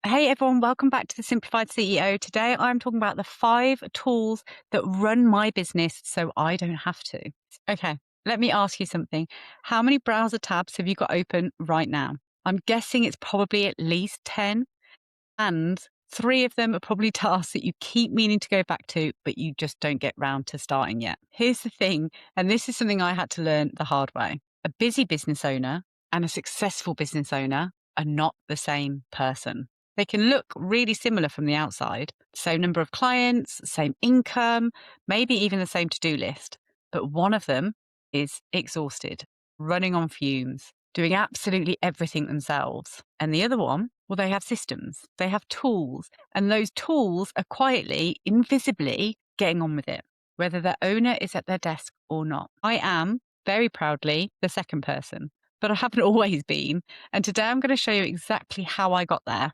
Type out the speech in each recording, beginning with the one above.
Hey everyone, welcome back to the Simplified CEO. Today I'm talking about the 5 tools that run my business so I don't have to. Okay, let me ask you something. How many browser tabs have you got open right now? I'm guessing it's probably at least 10, and 3 of them are probably tasks that you keep meaning to go back to, but you just don't get round to starting yet. Here's the thing, and this is something I had to learn the hard way. A busy business owner and a successful business owner are not the same person. They can look really similar from the outside, same number of clients, same income, maybe even the same to-do list. But one of them is exhausted, running on fumes, doing absolutely everything themselves. And the other one, well, they have systems, they have tools, and those tools are quietly, invisibly getting on with it, whether their owner is at their desk or not. I am, very proudly, the second person, but I haven't always been. And today I'm going to show you exactly how I got there.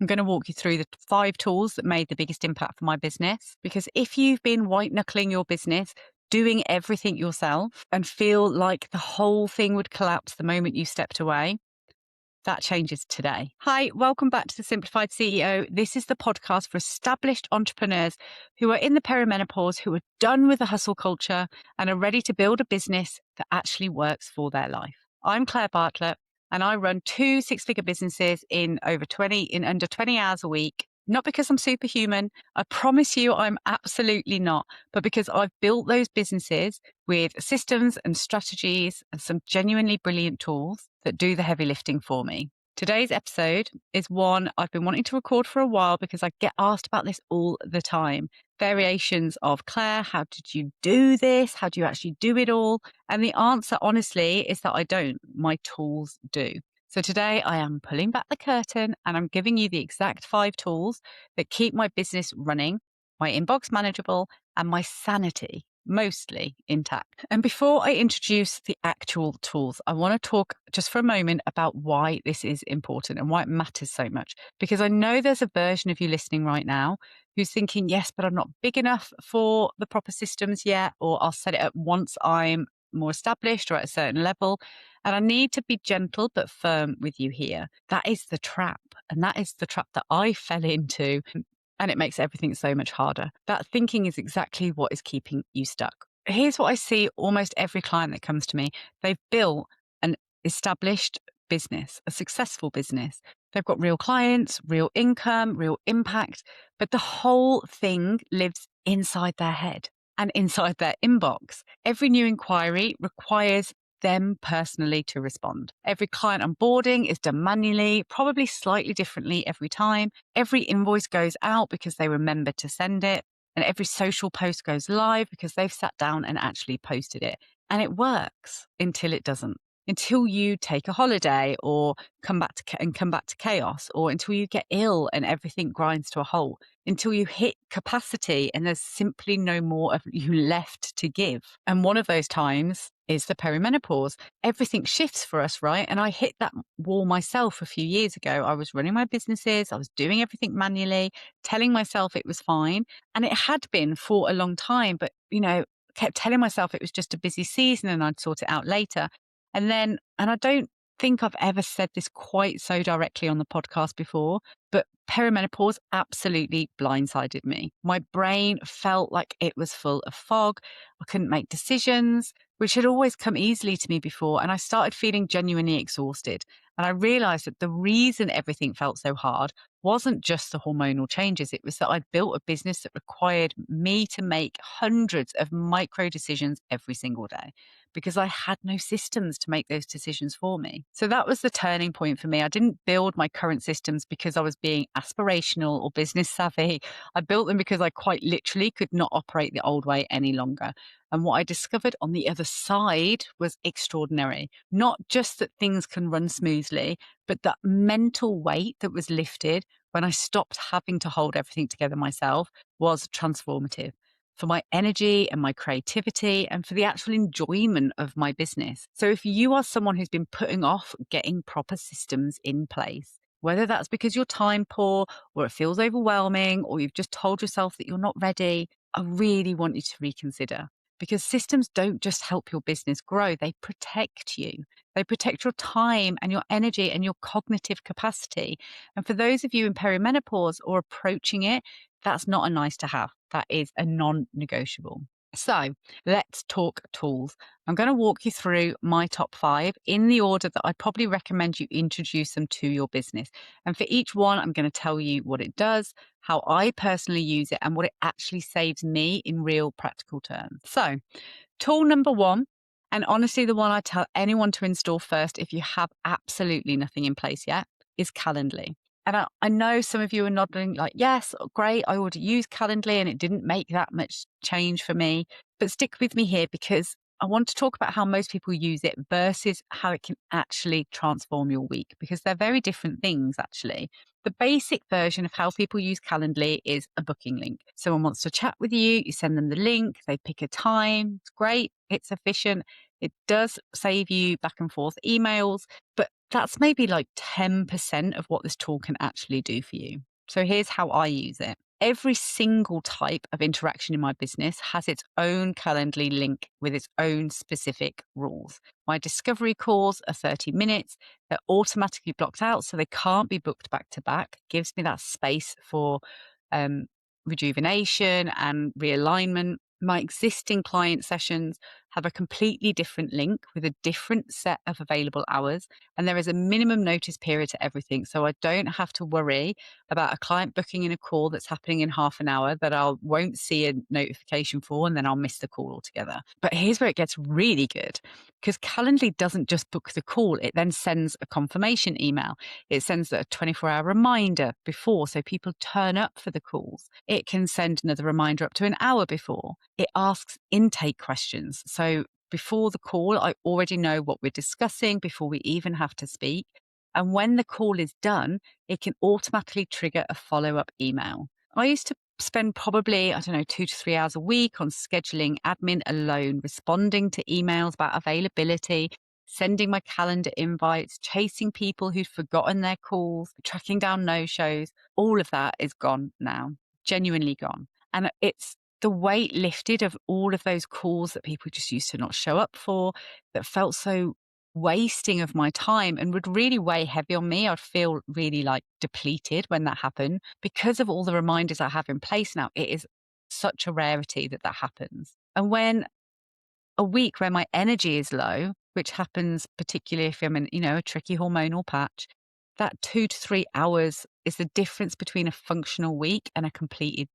I'm going to walk you through the 5 tools that made the biggest impact for my business. Because if you've been white-knuckling your business, doing everything yourself, and feel like the whole thing would collapse the moment you stepped away, that changes today. Hi, welcome back to the Simplified CEO. This is the podcast for established entrepreneurs who are in the perimenopause, who are done with the hustle culture and are ready to build a business that actually works for their life. I'm Claire Bartlett, and I run 2 six-figure businesses in under 20 hours a week. Not because I'm superhuman. I promise you I'm absolutely not, but because I've built those businesses with systems and strategies and some genuinely brilliant tools that do the heavy lifting for me. Today's episode is one I've been wanting to record for a while because I get asked about this all the time. Variations of, Claire, how did you do this? How do you actually do it all? And the answer, honestly, is that I don't. My tools do. So today I am pulling back the curtain and I'm giving you the exact 5 tools that keep my business running, my inbox manageable, and my sanity mostly intact. And before I introduce the actual tools, I want to talk just for a moment about why this is important and why it matters so much. Because I know there's a version of you listening right now who's thinking, yes, but I'm not big enough for the proper systems yet, or I'll set it up once I'm more established or at a certain level. And I need to be gentle but firm with you here. That is the trap. And that is the trap that I fell into. And it makes everything so much harder. That thinking is exactly what is keeping you stuck. Here's what I see almost every client that comes to me. They've built an established business, a successful business. They've got real clients, real income, real impact, but the whole thing lives inside their head and inside their inbox. Every new inquiry requires them personally to respond. Every client onboarding is done manually, probably slightly differently every time. Every invoice goes out because they remember to send it. And every social post goes live because they've sat down and actually posted it. And it works until it doesn't. Until you take a holiday or come back to chaos, or until you get ill and everything grinds to a halt, until you hit capacity and there's simply no more of you left to give. And one of those times is the perimenopause. Everything shifts for us, right? And I hit that wall myself a few years ago. I was running my businesses, I was doing everything manually, telling myself it was fine. And it had been for a long time, but, kept telling myself it was just a busy season and I'd sort it out later. And I don't think I've ever said this quite so directly on the podcast before, but perimenopause absolutely blindsided me. My brain felt like it was full of fog. I couldn't make decisions, which had always come easily to me before. And I started feeling genuinely exhausted. And I realized that the reason everything felt so hard wasn't just the hormonal changes. It was that I'd built a business that required me to make hundreds of micro decisions every single day because I had no systems to make those decisions for me. So that was the turning point for me. I didn't build my current systems because I was being aspirational or business savvy. I built them because I quite literally could not operate the old way any longer. And what I discovered on the other side was extraordinary. Not just that things can run smoothly, but that mental weight that was lifted when I stopped having to hold everything together myself was transformative for my energy and my creativity and for the actual enjoyment of my business. So if you are someone who's been putting off getting proper systems in place, whether that's because you're time poor or it feels overwhelming or you've just told yourself that you're not ready, I really want you to reconsider. because systems don't just help your business grow, they protect you. They protect your time and your energy and your cognitive capacity. And for those of you in perimenopause or approaching it, that's not a nice to have. That is a non negotiable. So let's talk tools. I'm going to walk you through my top 5 in the order that I'd probably recommend you introduce them to your business. And for each one, I'm going to tell you what it does, how I personally use it, and what it actually saves me in real practical terms. So, tool number 1, and honestly, the one I tell anyone to install first if you have absolutely nothing in place yet, is Calendly. And I know some of you are nodding like, yes, great. I already use Calendly and it didn't make that much change for me. But stick with me here because I want to talk about how most people use it versus how it can actually transform your week, because they're very different things, actually. The basic version of how people use Calendly is a booking link. Someone wants to chat with you, you send them the link, they pick a time. It's great, it's efficient. It does save you back and forth emails, but that's maybe like 10% of what this tool can actually do for you. So here's how I use it. Every single type of interaction in my business has its own Calendly link with its own specific rules. My discovery calls are 30 minutes. They're automatically blocked out, so they can't be booked back to back. It gives me that space for rejuvenation and realignment. My existing client sessions have a completely different link with a different set of available hours. And there is a minimum notice period to everything. So I don't have to worry about a client booking in a call that's happening in half an hour that I won't see a notification for, and then I'll miss the call altogether. But here's where it gets really good, because Calendly doesn't just book the call, it then sends a confirmation email. It sends a 24-hour reminder before, so people turn up for the calls. It can send another reminder up to an hour before. It asks intake questions. So before the call, I already know what we're discussing before we even have to speak. And when the call is done, it can automatically trigger a follow-up email. I used to spend probably, 2 to 3 hours a week on scheduling admin alone, responding to emails about availability, sending my calendar invites, chasing people who'd forgotten their calls, tracking down no-shows. All of that is gone now, genuinely gone. And it's the weight lifted of all of those calls that people just used to not show up for, that felt so wasting of my time and would really weigh heavy on me. I'd feel really like depleted when that happened. Because of all the reminders I have in place now, it is such a rarity that that happens. And when a week where my energy is low, which happens particularly if I'm in, a tricky hormonal patch, that 2 to 3 hours is the difference between a functional week and a completely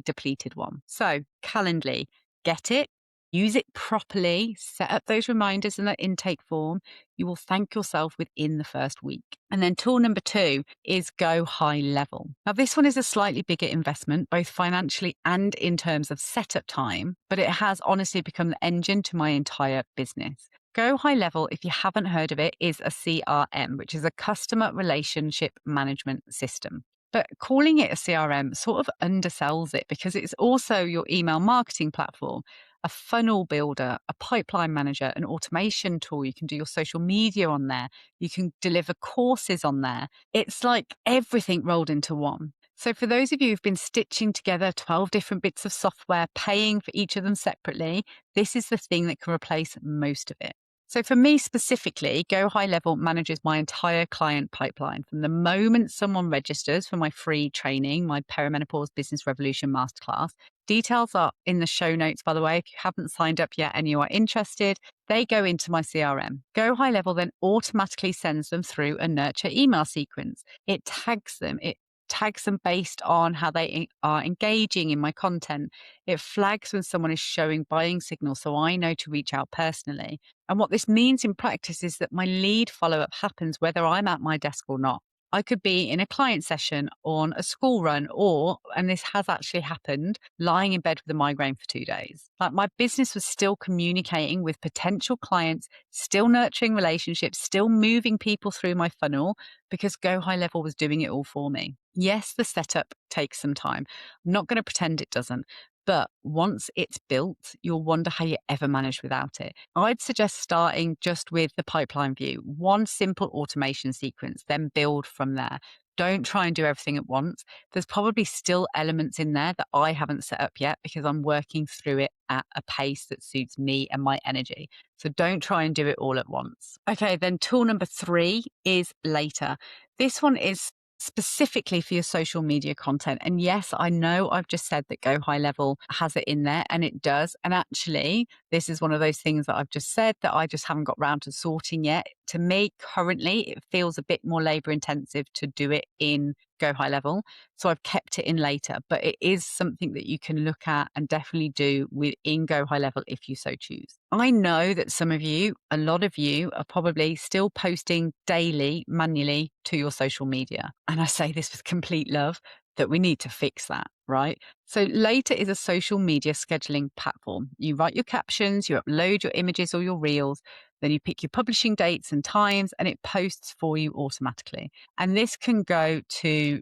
depleted one. So Calendly, get it, use it properly, set up those reminders in that intake form. You will thank yourself within the first week. And then tool number 2 is go high level. Now, this one is a slightly bigger investment, both financially and in terms of setup time, but it has honestly become the engine to my entire business. Go High Level, if you haven't heard of it, is a CRM, which is a customer relationship management system. But calling it a CRM sort of undersells it, because it's also your email marketing platform, a funnel builder, a pipeline manager, an automation tool. You can do your social media on there. You can deliver courses on there. It's like everything rolled into one. So for those of you who've been stitching together 12 different bits of software, paying for each of them separately, this is the thing that can replace most of it. So for me specifically, Go High Level manages my entire client pipeline from the moment someone registers for my free training, my Perimenopause Business Revolution Masterclass. Details are in the show notes, by the way. If you haven't signed up yet and you are interested, they go into my CRM. Go High Level then automatically sends them through a nurture email sequence. It tags them. It tags them based on how they are engaging in my content. It flags when someone is showing buying signals, so I know to reach out personally. And what this means in practice is that my lead follow-up happens whether I'm at my desk or not. I could be in a client session, on a school run, or, and this has actually happened, lying in bed with a migraine for 2 days. Like, my business was still communicating with potential clients, still nurturing relationships, still moving people through my funnel, because Go High Level was doing it all for me. Yes, the setup takes some time. I'm not going to pretend it doesn't, But once it's built, you'll wonder how you ever managed without it. I'd suggest starting just with the pipeline view, one simple automation sequence, then build from there. Don't try and do everything at once. There's probably still elements in there that I haven't set up yet because I'm working through it at a pace that suits me and my energy. So don't try and do it all at once. Okay, then tool number 3 is later. This one is specifically for your social media content. And yes, I know I've just said that Go High Level has it in there, and it does. And actually, this is one of those things that I've just said that I just haven't got round to sorting yet. To me, currently, it feels a bit more labor intensive to do it in Go High Level. So I've kept it in later, but it is something that you can look at and definitely do within Go High Level if you so choose. I know that some of you, a lot of you, are probably still posting daily manually to your social media. And I say this with complete love that we need to fix that, right? So Later is a social media scheduling platform. You write your captions, you upload your images or your reels, then you pick your publishing dates and times, and it posts for you automatically. And this can go to,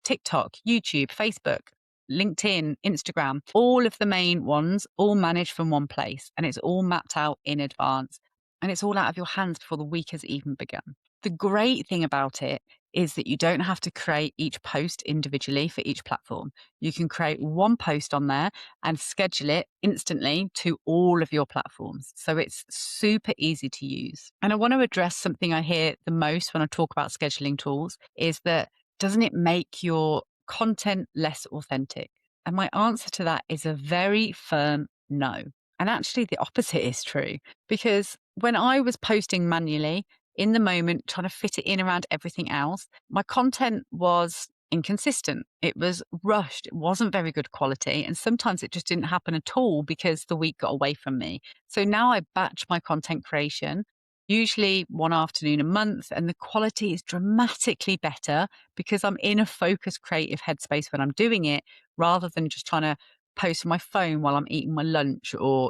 TikTok, YouTube, Facebook, LinkedIn, Instagram, all of the main ones, all managed from one place. And it's all mapped out in advance. And it's all out of your hands before the week has even begun. The great thing about it is that you don't have to create each post individually for each platform. You can create one post on there and schedule it instantly to all of your platforms. So it's super easy to use. And I want to address something I hear the most when I talk about scheduling tools is that doesn't it make your content less authentic? And my answer to that is a very firm no. And actually, the opposite is true because when I was posting manually, in the moment, trying to fit it in around everything else, my content was inconsistent. It was rushed. It wasn't very good quality. And sometimes it just didn't happen at all because the week got away from me. So now I batch my content creation, usually one afternoon a month, and the quality is dramatically better because I'm in a focused creative headspace when I'm doing it rather than just trying to post on my phone while I'm eating my lunch or,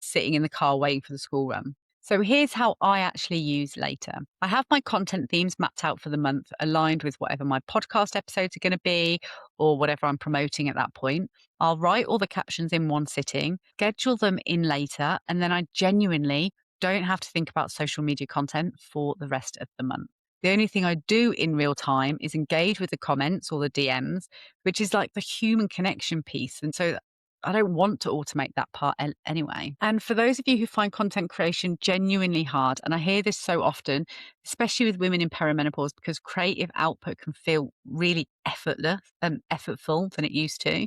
sitting in the car waiting for the school run. So here's how I actually use later. I have my content themes mapped out for the month, aligned with whatever my podcast episodes are going to be or whatever I'm promoting at that point. I'll write all the captions in one sitting, schedule them in later, and then I genuinely don't have to think about social media content for the rest of the month. The only thing I do in real time is engage with the comments or the DMs, which is like the human connection piece. And so I don't want to automate that part anyway. And for those of you who find content creation genuinely hard, and I hear this so often, especially with women in perimenopause, because creative output can feel really effortless and effortful than it used to,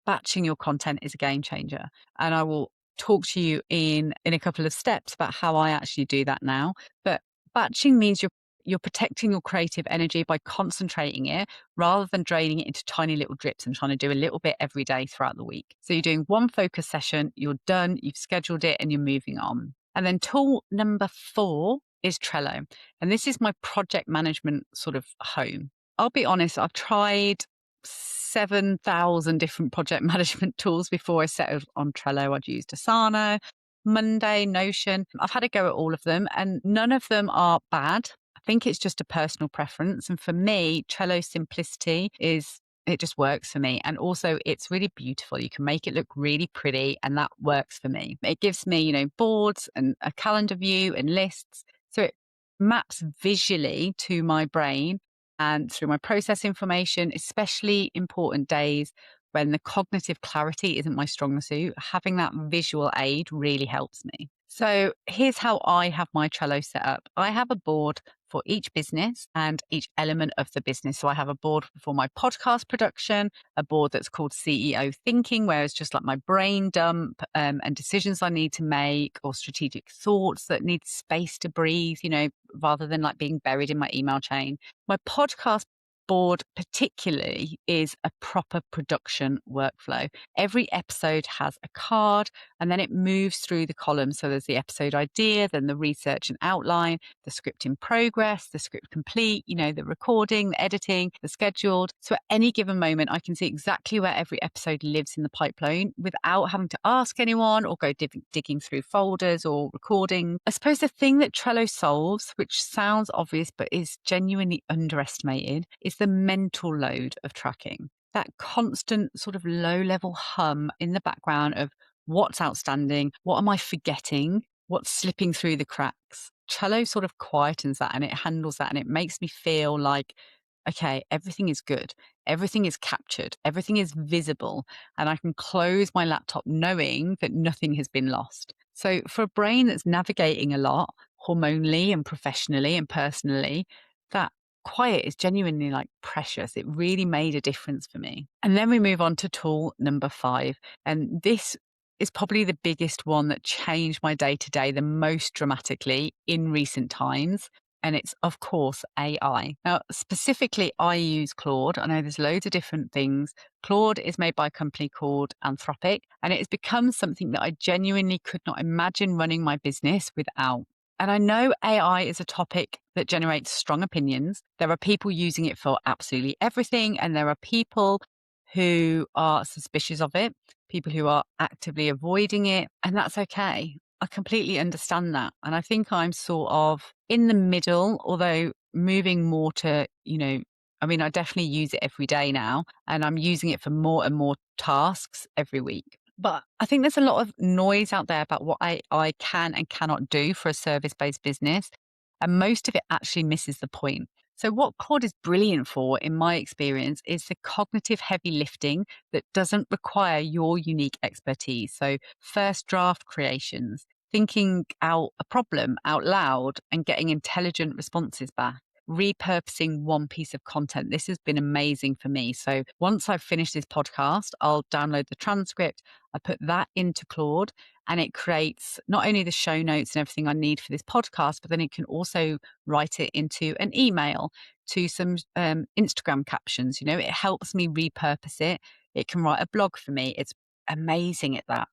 batching your content is a game changer. And I will talk to you in a couple of steps about how I actually do that now. But batching means you're protecting your creative energy by concentrating it rather than draining it into tiny little drips and trying to do a little bit every day throughout the week. So you're doing one focus session, you're done, you've scheduled it, and you're moving on. And then tool number 4 is Trello. And this is my project management sort of home. I'll be honest, I've tried 7,000 different project management tools before I settled on Trello. I'd used Asana, Monday, Notion. I've had a go at all of them, and none of them are bad. I think it's just a personal preference. And for me, Trello's simplicity it just works for me. And also, it's really beautiful. You can make it look really pretty, and that works for me. It gives me, boards and a calendar view and lists. So it maps visually to my brain and through my process information, especially important days when the cognitive clarity isn't my strong suit. Having that visual aid really helps me. So here's how I have my Trello set up. I have a board for each business and each element of the business. So I have a board for my podcast production, a board that's called CEO thinking, where it's just like my brain dump and decisions I need to make or strategic thoughts that need space to breathe, rather than like being buried in my email chain. My podcast board particularly is a proper production workflow. Every episode has a card and then it moves through the columns. So there's the episode idea, then the research and outline, the script in progress, the script complete, the recording, the editing, the scheduled. So at any given moment, I can see exactly where every episode lives in the pipeline without having to ask anyone or go digging through folders or recording. I suppose the thing that Trello solves, which sounds obvious but is genuinely underestimated, is the mental load of tracking. that constant sort of low level hum in the background of what's outstanding, what am I forgetting, what's slipping through the cracks. Cello sort of quietens that and it handles that and it makes me feel like, okay, everything is good, everything is captured, everything is visible, and I can close my laptop knowing that nothing has been lost. So, for a brain that's navigating a lot, hormonally and professionally and personally, that quiet is genuinely like precious. It really made a difference for me. And then we move on to tool number 5. And this is probably the biggest one that changed my day to day the most dramatically in recent times. And it's, of course, AI. Now, specifically, I use Claude. I know there's loads of different things. Claude is made by a company called Anthropic, and it has become something that I genuinely could not imagine running my business without. And I know AI is a topic that generates strong opinions. There are people using it for absolutely everything, and there are people who are suspicious of it, people who are actively avoiding it, and that's okay. I completely understand that. And I think I'm sort of in the middle, although moving more to, I mean, I definitely use it every day now, and I'm using it for more and more tasks every week. But I think there's a lot of noise out there about what I can and cannot do for a service based business. And most of it actually misses the point. So, what Claude is brilliant for, in my experience, is the cognitive heavy lifting that doesn't require your unique expertise. So, first draft creations, thinking out a problem out loud and getting intelligent responses back, repurposing one piece of content. This has been amazing for me. So, once I've finished this podcast, I'll download the transcript, I put that into Claude, and it creates not only the show notes and everything I need for this podcast, but then it can also write it into an email, to some Instagram captions. It helps me repurpose it. It can write a blog for me. It's amazing at that.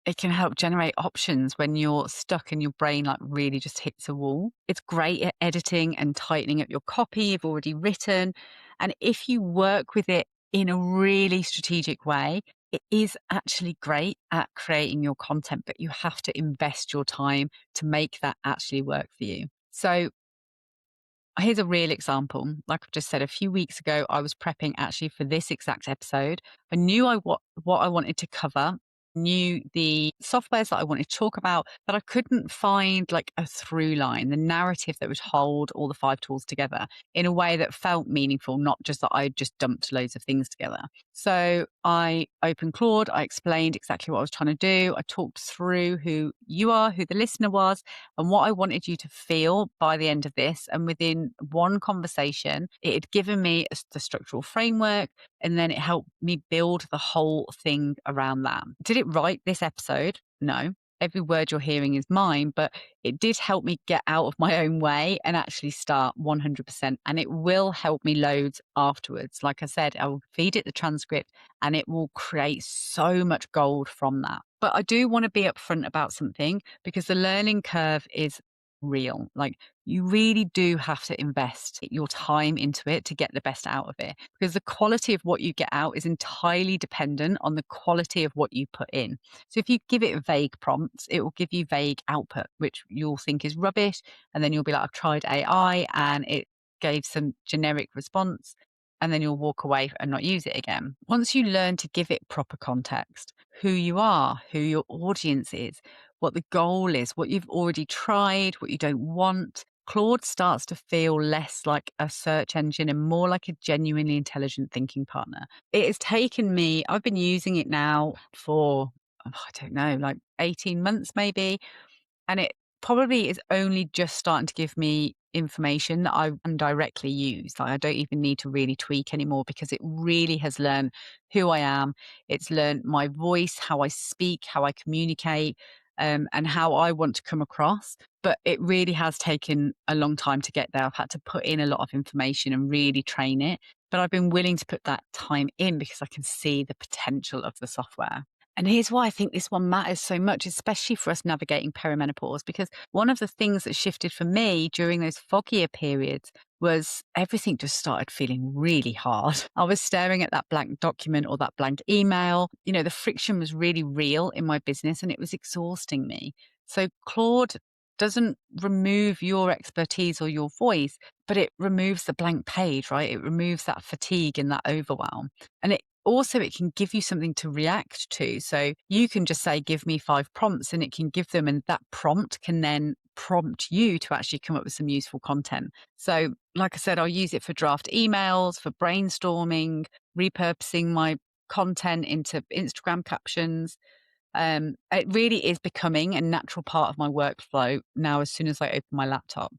It can help generate options when you're stuck and your brain like really just hits a wall. It's great at editing and tightening up your copy you've already written. And if you work with it in a really strategic way, it is actually great at creating your content, but you have to invest your time to make that actually work for you. So here's a real example. Like I've just said, a few weeks ago, I was prepping actually for this exact episode. I knew what I wanted to cover, knew the softwares that I wanted to talk about, but I couldn't find like a through line, the narrative that would hold all the 5 tools together in a way that felt meaningful, not just that I just dumped loads of things together. So I opened Claude, I explained exactly what I was trying to do. I talked through who you are, who the listener was, and what I wanted you to feel by the end of this. And within one conversation, it had given me the structural framework, and then it helped me build the whole thing around that. Did it write this episode? No. Every word you're hearing is mine, but it did help me get out of my own way and actually start 100%. And it will help me loads afterwards. Like I said, I will feed it the transcript and it will create so much gold from that. But I do want to be upfront about something, because the learning curve is real. Like, you really do have to invest your time into it to get the best out of it, because the quality of what you get out is entirely dependent on the quality of what you put in. So if you give it vague prompts, it will give you vague output, which you'll think is rubbish. And then you'll be like, I've tried AI and it gave some generic response. And then you'll walk away and not use it again. Once you learn to give it proper context, who you are, who your audience is, what the goal is, what you've already tried, what you don't want, Claude starts to feel less like a search engine and more like a genuinely intelligent thinking partner. It has taken me, I've been using it now for, I don't know, like 18 months maybe. And it probably is only just starting to give me information that I can directly use. Like, I don't even need to really tweak anymore, because it really has learned who I am. It's learned my voice, how I speak, how I communicate, and how I want to come across. But it really has taken a long time to get there. I've had to put in a lot of information and really train it. But I've been willing to put that time in because I can see the potential of the software. And here's why I think this one matters so much, especially for us navigating perimenopause, because one of the things that shifted for me during those foggier periods was everything just started feeling really hard. I was staring at that blank document or that blank email. The friction was really real in my business and it was exhausting me. So Claude doesn't remove your expertise or your voice, but it removes the blank page, right? It removes that fatigue and that overwhelm. And it can give you something to react to. So you can just say, give me 5 prompts, and it can give them, and that prompt can then prompt you to actually come up with some useful content. So, like I said, I'll use it for draft emails, for brainstorming, repurposing my content into Instagram captions. It really is becoming a natural part of my workflow now as soon as I open my laptop.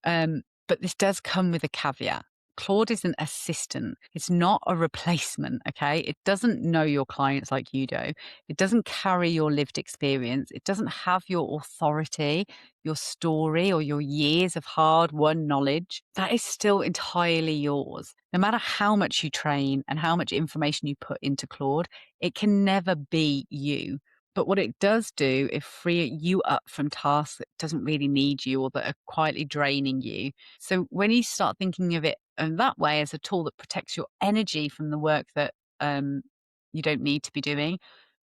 But this does come with a caveat. Claude is an assistant. It's not a replacement, okay? It doesn't know your clients like you do. It doesn't carry your lived experience. It doesn't have your authority, your story, or your years of hard-won knowledge. That is still entirely yours. No matter how much you train and how much information you put into Claude, it can never be you. But what it does do is free you up from tasks that doesn't really need you or that are quietly draining you. So when you start thinking of it in that way as a tool that protects your energy from the work that um, you don't need to be doing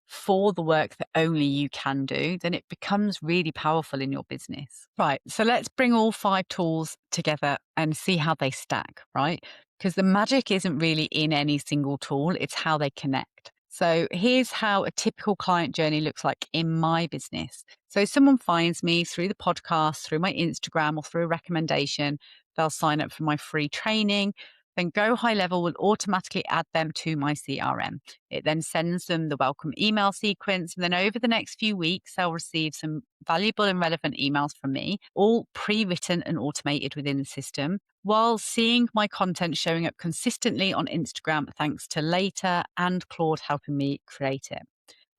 for the work that only you can do, then it becomes really powerful in your business. Right. So let's bring all 5 tools together and see how they stack, right? Because the magic isn't really in any single tool, it's how they connect. So here's how a typical client journey looks like in my business. So someone finds me through the podcast, through my Instagram, or through a recommendation. They'll sign up for my free training. Then Go High Level will automatically add them to my CRM. It then sends them the welcome email sequence. And then over the next few weeks, they'll receive some valuable and relevant emails from me, all pre-written and automated within the system, while seeing my content showing up consistently on Instagram thanks to Later and Claude helping me create it.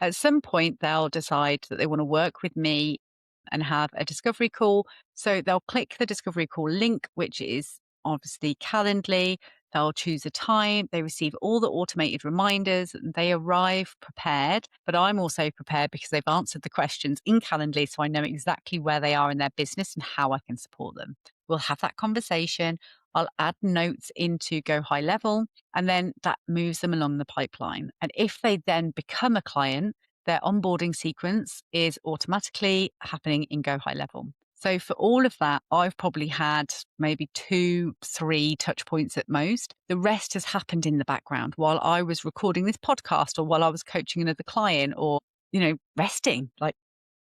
At some point, they'll decide that they want to work with me and have a discovery call. So they'll click the discovery call link, which is obviously Calendly. They'll choose a time. They receive all the automated reminders. They arrive prepared, but I'm also prepared because they've answered the questions in Calendly. So I know exactly where they are in their business and how I can support them. We'll have that conversation. I'll add notes into Go High Level, and then that moves them along the pipeline. And if they then become a client, their onboarding sequence is automatically happening in Go High Level. So for all of that, I've probably had maybe 2, 3 touch points at most. The rest has happened in the background while I was recording this podcast or while I was coaching another client or, resting. Like,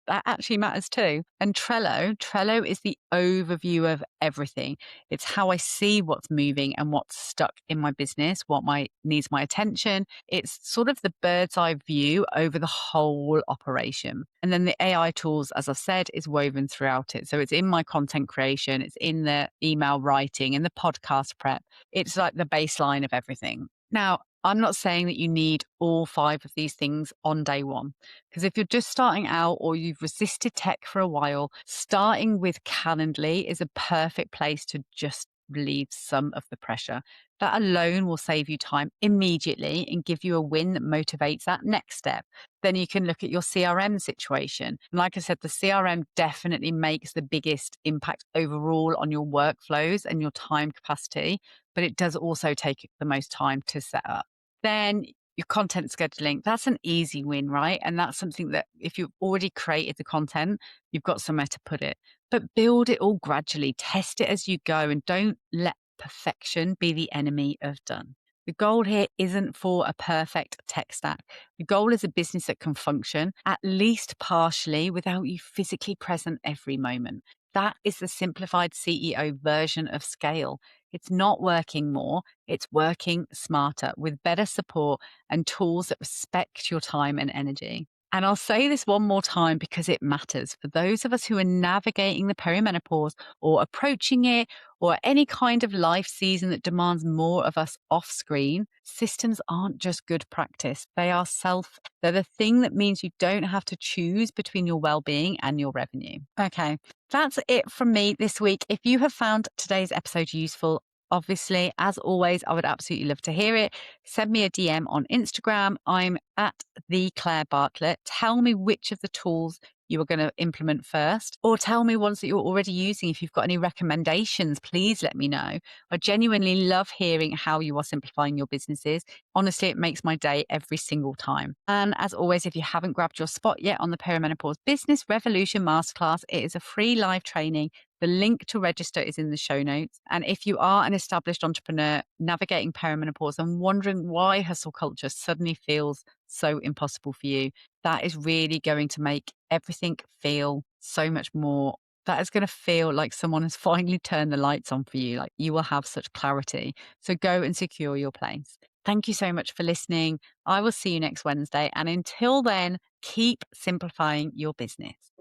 that actually matters too. And Trello is the overview of everything. It's how I see what's moving and what's stuck in my business, what needs my attention. It's sort of the bird's eye view over the whole operation. And then the AI tools, as I've said, is woven throughout it. So it's in my content creation, it's in the email writing, in the podcast prep. It's like the baseline of everything. Now, I'm not saying that you need all 5 of these things on day one, because if you're just starting out or you've resisted tech for a while, starting with Calendly is a perfect place to just relieve some of the pressure. That alone will save you time immediately and give you a win that motivates that next step. Then you can look at your CRM situation. And like I said, the CRM definitely makes the biggest impact overall on your workflows and your time capacity, but it does also take the most time to set up. Then your content scheduling, that's an easy win, right? And that's something that if you've already created the content, you've got somewhere to put it. But build it all gradually, test it as you go, and don't let perfection be the enemy of done. The goal here isn't for a perfect tech stack. The goal is a business that can function, at least partially, without you physically present every moment. That is the simplified CEO version of scale. It's not working more, it's working smarter with better support and tools that respect your time and energy. And I'll say this one more time because it matters for those of us who are navigating the perimenopause or approaching it or any kind of life season that demands more of us off screen. Systems aren't just good practice. They're the thing that means you don't have to choose between your well-being and your revenue. Okay, that's it from me this week. If you have found today's episode useful, obviously, as always, I would absolutely love to hear it. Send me a DM on Instagram. I'm at the Claire Bartlett. Tell me which of the tools you are going to implement first, or tell me ones that you're already using. If you've got any recommendations, please let me know. I genuinely love hearing how you are simplifying your businesses. Honestly, it makes my day every single time. And as always, if you haven't grabbed your spot yet on the Perimenopause Business Revolution Masterclass, it is a free live training. The link to register is in the show notes. And if you are an established entrepreneur navigating perimenopause and wondering why hustle culture suddenly feels so impossible for you, that is really going to make everything feel so much more. That is going to feel like someone has finally turned the lights on for you. Like you will have such clarity. So go and secure your place. Thank you so much for listening. I will see you next Wednesday. And until then, keep simplifying your business.